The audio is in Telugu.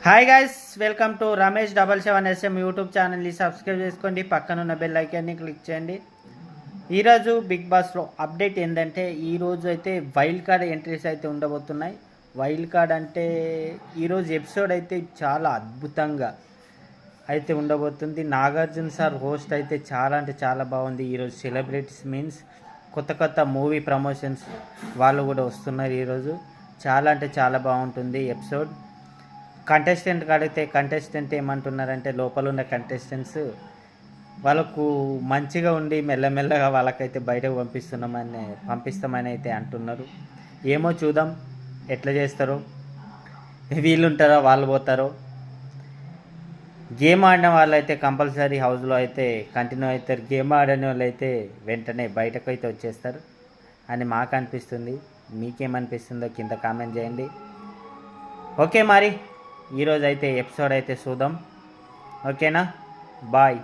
Hi guys, welcome to Ramesh 77SM YouTube ఛానల్ని సబ్స్క్రైబ్ చేసుకోండి. పక్కనున్న బెల్ ఐకాన్ని క్లిక్ చేయండి. ఈరోజు బిగ్ బాస్లో అప్డేట్ ఏంటంటే ఈరోజు అయితే వైల్డ్ కార్డ్ ఎంట్రీస్ అయితే ఉండబోతున్నాయి. వైల్డ్ కార్డ్ అంటే ఈరోజు ఎపిసోడ్ అయితే చాలా అద్భుతంగా అయితే ఉండబోతుంది. నాగార్జున సార్ హోస్ట్ అయితే చాలా అంటే చాలా బాగుంది. ఈరోజు సెలబ్రిటీస్ మీన్స్ కొత్త కొత్త మూవీ ప్రమోషన్స్ వాళ్ళు కూడా వస్తున్నారు. ఈరోజు చాలా అంటే చాలా బాగుంటుంది ఎపిసోడ్. కంటెస్టెంట్ అడిగితే కంటెస్టెంట్ ఏమంటున్నారంటే లోపల ఉన్న కంటెస్టెంట్స్ వాళ్ళకు మంచిగా ఉండి మెల్లమెల్లగా వాళ్ళకైతే బయటకు పంపిస్తామని అయితే అంటున్నారు. ఏమో చూద్దాం ఎట్లా చేస్తారో, వీళ్ళు ఉంటారో వాళ్ళు పోతారో. గేమ్ ఆడిన వాళ్ళు అయితే కంపల్సరీ హౌస్లో అయితే కంటిన్యూ అవుతారు. గేమ్ ఆడని వాళ్ళు అయితే వెంటనే బయటకు అయితే వచ్చేస్తారు అని మాకు అనిపిస్తుంది. మీకేమనిపిస్తుందో కింద కామెంట్ చేయండి. ఓకే, మరి ఈరోజు అయితే ఎపిసోడ్ అయితే చూద్దాం. ఓకేనా, బాయ్.